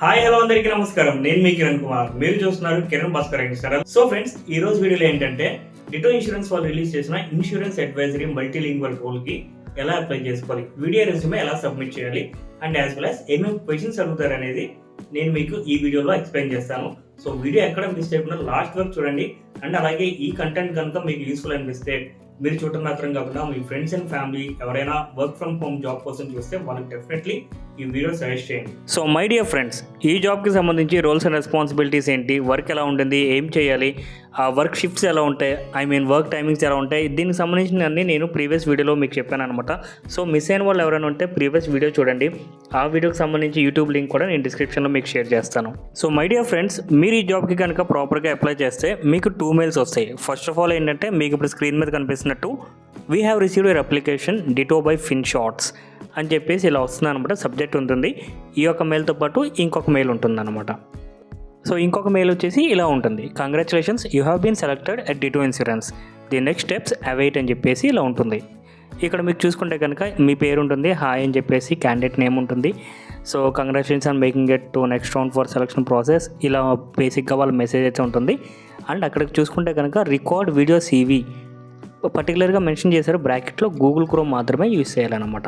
Hi hello అందరికీ నమస్కారం. నేను మీ కిరణ్ కుమార్. మీరు చూస్తున్నారు Kiran Bhaskar channel. So friends, ఈ రోజు వీడియోలో ఏంటంటే డిటో ఇన్సూరెన్స్ వాళ్ళు రిలీజ్ చేసిన ఇన్సూరెన్స్ అడ్వైజరీ మల్టీలింగ్వల్ రోల్ కి ఎలా అప్లై చేసుకోవాలి, వీడియో రెజ్యూమే ఎలా సబ్మిట్ చేయాలి అండ్ యాజ్ వెల్ యాజ్ ఏమేమి క్వశ్చన్స్ అడుగుతారు అనేది నేను మీకు ఈ వీడియోలో ఎక్స్ప్లెయిన్ చేస్తాను. సో వీడియో ఎక్కడ మిస్ చేయకుండా లాస్ట్ వరకు చూడండి. అండ్ అలాగే ఈ కంటెంట్ కనుక మీకు యూస్ఫుల్ అనిపిస్తే మీరు చూడటం మాత్రం కాకుండా మీ ఫ్రెండ్స్ అండ్ ఫ్యామిలీ ఎవరైనా వర్క్ ఫ్రమ్ హోమ్ జాబ్ కోసం చూస్తే వాళ్ళకి డెఫినెట్లీ ఈ వీడియో సజెస్ట్ చేయండి. సో మై డియర్ ఫ్రెండ్స్, ఈ జాబ్కి సంబంధించి రోల్స్ అండ్ రెస్పాన్సిబిలిటీస్ ఏంటి, వర్క్ ఎలా ఉంటుంది, ఏం చేయాలి, ఆ వర్క్ షిఫ్ట్స్ ఎలా ఉంటాయి, వర్క్ టైమింగ్స్ ఎలా ఉంటాయి, దీనికి సంబంధించిన అన్ని నేను ప్రీవియస్ వీడియోలో మీకు చెప్పాను అనమాట. సో మిస్ అయిన వాళ్ళు ఎవరైనా ఉంటే ప్రీవియస్ వీడియో చూడండి. ఆ వీడియోకి సంబంధించి యూట్యూబ్ లింక్ కూడా నేను డిస్క్రిప్షన్లో మీకు షేర్ చేస్తాను. సో మై డియర్ ఫ్రెండ్స్, మీరు ఈ జాబ్కి కనుక ప్రాపర్గా అప్లై చేస్తే మీకు 2 మెయిల్స్ వస్తాయి. ఫస్ట్ ఆఫ్ ఆల్ ఏంటంటే మీకు ఇప్పుడు స్క్రీన్ మీద కనిపిస్తున్నట్టు we have received your application ditto by Finshorts అని చెప్పేసి ఇలా వస్తుంది అనమాట. సబ్జెక్ట్ ఉంటుంది. ఈ యొక్క మెయిల్తో పాటు ఇంకొక మెయిల్ ఉంటుంది అనమాట. సో ఇంకొక మెయిల్ వచ్చేసి ఇలా ఉంటుంది: congratulations, you have been selected at Ditto insurance, the next steps await అని చెప్పేసి ఇలా ఉంటుంది. ఇక్కడ మీకు చూసుకుంటే కనుక మీ పేరు ఉంటుంది, హాయ్ అని చెప్పేసి క్యాండిడేట్ నేమ్ ఉంటుంది. So congratulations on making it to next round for selection process, ఇలా బేసిక్గా వాళ్ళ మెసేజ్ అయితే ఉంటుంది. అండ్ అక్కడికి చూసుకుంటే కనుక రికార్డ్ వీడియో CV పర్టికులర్గా మెన్షన్ చేశారు, బ్రాకెట్లో గూగుల్ క్రోమ్ మాత్రమే యూజ్ చేయాలన్నమాట.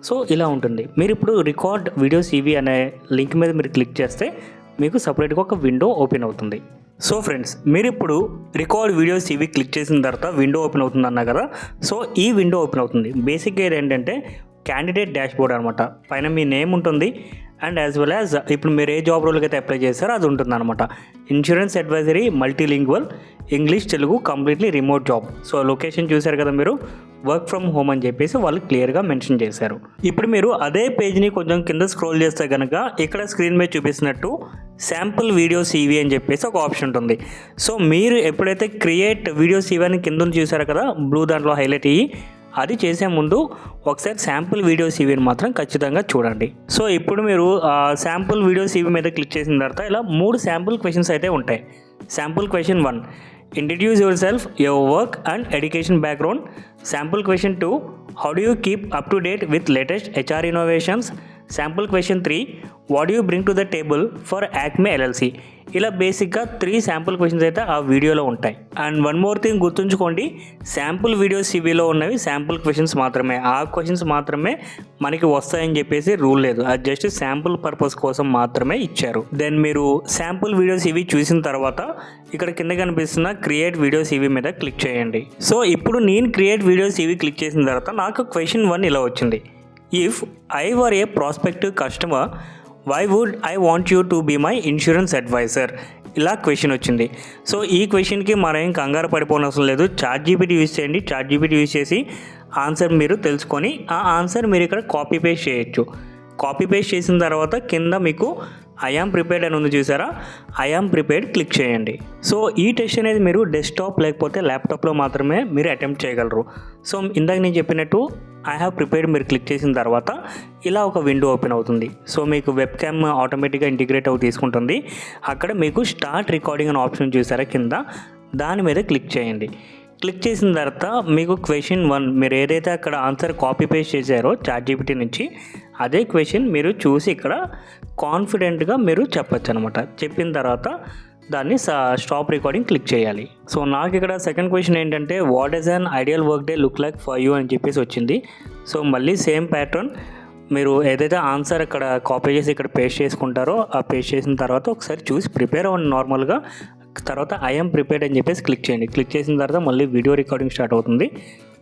సో ఇలా ఉంటుంది. మీరు ఇప్పుడు రికార్డ్ వీడియో CV అనే లింక్ మీద మీరు క్లిక్ చేస్తే మీకు సపరేట్గా ఒక విండో ఓపెన్ అవుతుంది. సో ఫ్రెండ్స్, మీరు ఇప్పుడు రికార్డ్ వీడియో CV క్లిక్ చేసిన తర్వాత విండో ఓపెన్ అవుతుంది అన్నా కదా. సో ఈ విండో ఓపెన్ అవుతుంది. బేసిక్గా ఏంటంటే క్యాండిడేట్ డాష్బోర్డ్ అనమాట. పైన మీ నేమ్ ఉంటుంది అండ్ యాజ్ వెల్ యాజ్ ఇప్పుడు మీరు ఏ జాబ్ రోల్కి అయితే అప్లై చేస్తారో అది ఉంటుంది అనమాట. Insurance advisory multilingual English Telugu completely remote job. So location చూశారు కదా మీరు, వర్క్ ఫ్రమ్ హోమ్ అని చెప్పేసి వాళ్ళు క్లియర్గా మెన్షన్ చేశారు. ఇప్పుడు మీరు అదే పేజ్ని కొంచెం కింద స్క్రోల్ చేస్తే కనుక ఇక్కడ స్క్రీన్ మీద చూపిస్తున్నట్టు శాంపుల్ వీడియో CV అని చెప్పేసి ఒక ఆప్షన్ ఉంటుంది. సో మీరు ఎప్పుడైతే క్రియేట్ వీడియో CV అని కింద చూసారో కదా, బ్లూ దాంట్లో హైలైట్ అయ్యి, అది చేసే ముందు ఒకసారి శాంపుల్ వీడియో CVని మాత్రం ఖచ్చితంగా చూడండి. సో ఇప్పుడు మీరు శాంపుల్ వీడియో CV మీద క్లిక్ చేసిన తర్వాత ఇలా 3 శాంపుల్ క్వశ్చన్స్ అయితే ఉంటాయి. Sample question 1, introduce your self, your work and education background. Sample question 2, how do you keep up to date with latest HR innovations. Sample question 3, what you bring to the table for యాక్మే LLC. ఇలా బేసిక్గా 3 sample questions అయితే ఆ వీడియోలో ఉంటాయి. And one more thing గుర్తుంచుకోండి, sample video CVలో ఉన్నవి sample questions మాత్రమే. ఆ క్వశ్చన్స్ మాత్రమే మనకి వస్తాయని చెప్పేసి రూల్ లేదు. అది జస్ట్ శాంపుల్ పర్పస్ కోసం మాత్రమే ఇచ్చారు. దెన్ మీరు శాంపుల్ వీడియో CV చూసిన తర్వాత ఇక్కడ కింద కనిపిస్తున్న క్రియేట్ వీడియో CV మీద క్లిక్ చేయండి. సో ఇప్పుడు నేను క్రియేట్ వీడియో CV క్లిక్ చేసిన తర్వాత నాకు క్వశ్చన్ 1 ఇలా వచ్చింది: if I were a prospective customer, why would I want you to be my insurance advisor. ఇలా క్వశ్చన్ వచ్చింది. సో ఈ క్వశ్చన్కి మనం ఏం కంగారు పడిపోనవసరం లేదు. ChatGPT యూజ్ చేయండి. ChatGPT యూజ్ చేసి ఆన్సర్ మీరు తెలుసుకొని ఆ ఆన్సర్ మీరు ఇక్కడ కాపీ పేస్ట్ చేయొచ్చు. కాపీ పేస్ట్ చేసిన తర్వాత కింద మీకు ఐ యామ్ ప్రిపేర్డ్ అని ఉంది చూసారా, ఐ యామ్ ప్రిపేర్డ్ క్లిక్ చేయండి. సో ఈ టెస్ట్ అనేది మీరు డెస్క్టాప్ లేకపోతే ల్యాప్టాప్లో మాత్రమే మీరు అటెంప్ట్ చేయగలరు. సో ఇందాక నేను చెప్పినట్టు ఐ హ్యావ్ ప్రిపేర్డ్ మీరు క్లిక్ చేసిన తర్వాత ఇలా ఒక విండో ఓపెన్ అవుతుంది. సో మీకు వెబ్ క్యామ్ ఆటోమేటిక్గా ఇంటిగ్రేట్ అవి తీసుకుంటుంది. అక్కడ మీకు స్టార్ట్ రికార్డింగ్ అనే ఆప్షన్ చూసారా కింద, దాని మీద క్లిక్ చేయండి. క్లిక్ చేసిన తర్వాత మీకు క్వశ్చన్ 1 మీరు ఏదైతే అక్కడ ఆన్సర్ కాపీ పేస్ట్ చేశారో ChatGPT నుంచి, అదే క్వశ్చన్ మీరు చూసి ఇక్కడ కాన్ఫిడెంట్గా మీరు చెప్పచ్చు అనమాట. చెప్పిన తర్వాత దాన్ని స్టాప్ రికార్డింగ్ క్లిక్ చేయాలి. సో నాకు ఇక్కడ సెకండ్ క్వశ్చన్ ఏంటంటే what is an ideal work day look like for you అని చెప్పేసి వచ్చింది. సో మళ్ళీ సేమ్ ప్యాటర్న్, మీరు ఏదైతే ఆన్సర్ ఇక్కడ కాపీ చేసి ఇక్కడ పేస్ట్ చేసుకుంటారో ఆ పేస్ట్ చేసిన తర్వాత ఒకసారి చూసి ప్రిపేర్ అవ్వండి నార్మల్గా. తర్వాత ఐఎమ్ ప్రిపేర్డ్ అని చెప్పేసి క్లిక్ చేయండి. క్లిక్ చేసిన తర్వాత మళ్ళీ వీడియో రికార్డింగ్ స్టార్ట్ అవుతుంది.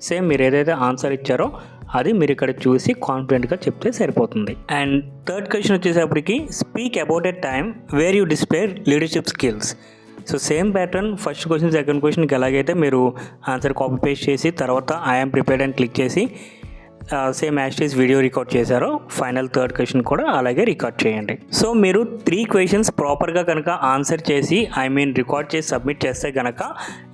సేమ్ మీరు ఏదైతే ఆన్సర్ ఇచ్చారో అది మీరు ఇక్కడ చూసి కాన్ఫిడెంట్గా చెప్తే సరిపోతుంది. అండ్ థర్డ్ క్వశ్చన్ వచ్చేసప్పటికి speak about a time where you display leadership skills. So same pattern first question second క్వశ్చన్కి ఎలాగైతే మీరు ఆన్సర్ కాపీ పేస్ట్ చేసి తర్వాత ఐఎమ్ ప్రిపేర్డ్ అని క్లిక్ చేసి సేమ్ యాస్టీస్ వీడియో రికార్డ్ చేశారో ఫైనల్ థర్డ్ క్వశ్చన్ కూడా అలాగే రికార్డ్ చేయండి. సో మీరు 3 క్వశ్చన్స్ ప్రాపర్గా కనుక ఆన్సర్ చేసి రికార్డ్ చేసి సబ్మిట్ చేస్తే కనుక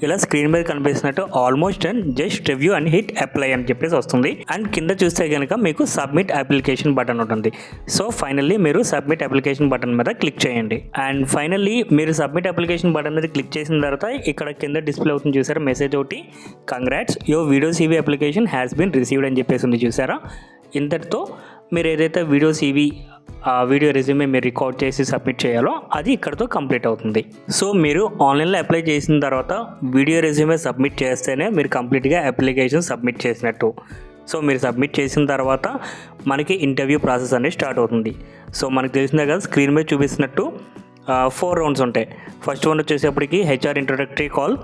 ఇలా స్క్రీన్ మీద కనిపిస్తున్నట్టు almost done, just review and hit apply అని చెప్పేసి వస్తుంది. అండ్ కింద చూస్తే కనుక మీకు సబ్మిట్ అప్లికేషన్ బటన్ ఉంటుంది. సో ఫైనల్లీ మీరు సబ్మిట్ అప్లికేషన్ బటన్ మీద క్లిక్ చేయండి. అండ్ ఫైనల్లీ మీరు సబ్మిట్ అప్లికేషన్ బటన్ మీద క్లిక్ చేసిన తర్వాత ఇక్కడ కింద డిస్ప్లే అవుతుంది చూసారా మెసేజ్ ఒకటి, congrats your video CV application has been received అని చెప్పేసి ఉంది చూసారా. ఇంతటితో మీరు ఏదైతే వీడియో CV వీడియో రెజ్యూమే మీరు రికార్డ్ చేసి సబ్మిట్ చేయాలో అది ఇక్కడతో కంప్లీట్ అవుతుంది. సో మీరు ఆన్లైన్లో అప్లై చేసిన తర్వాత వీడియో రెజ్యూమే సబ్మిట్ చేస్తేనే మీరు కంప్లీట్గా అప్లికేషన్ సబ్మిట్ చేసినట్టు. సో మీరు సబ్మిట్ చేసిన తర్వాత మనకి ఇంటర్వ్యూ ప్రాసెస్ అనేది స్టార్ట్ అవుతుంది. సో మనకు తెలిసిందే కదా, స్క్రీన్ మీద చూపిస్తున్నట్టు 4 రౌండ్స్ ఉంటాయి. ఫస్ట్ వన్ వచ్చేసేపటికి హెచ్ఆర్ ఇంట్రొడక్టరీ కాల్,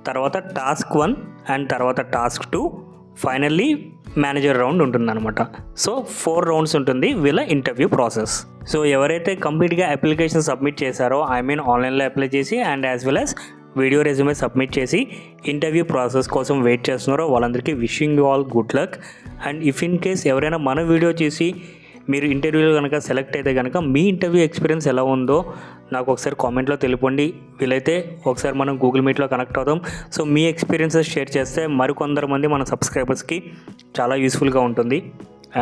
తర్వాత టాస్క్ 1 అండ్ తర్వాత టాస్క్ 2, ఫైనల్లీ మేనేజర్ రౌండ్ ఉంటుందన్నమాట. సో 4 రౌండ్స్ ఉంటుంది వీళ్ళ ఇంటర్వ్యూ ప్రాసెస్. సో ఎవరైతే కంప్లీట్గా అప్లికేషన్ సబ్మిట్ చేశారో, ఆన్లైన్లో అప్లై చేసి and as well as video resume submit చేసి ఇంటర్వ్యూ ప్రాసెస్ కోసం వెయిట్ చేస్తున్నారో వాళ్ళందరికీ wishing you all good luck. And if in case ఎవరైనా మన వీడియో చేసి మీరు ఇంటర్వ్యూలో కనుక సెలెక్ట్ అయితే కనుక మీ ఇంటర్వ్యూ ఎక్స్పీరియన్స్ ఎలా ఉందో నాకు ఒకసారి కామెంట్లో తెలిపండి. వీలైతే ఒకసారి మనం గూగుల్ మీట్లో కనెక్ట్ అవుదాం. సో మీ ఎక్స్పీరియన్సెస్ షేర్ చేస్తే మరికొందరు మంది మన సబ్స్క్రైబర్స్కి చాలా యూస్ఫుల్గా ఉంటుంది.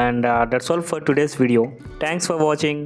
And that's all for today's video. Thanks for watching.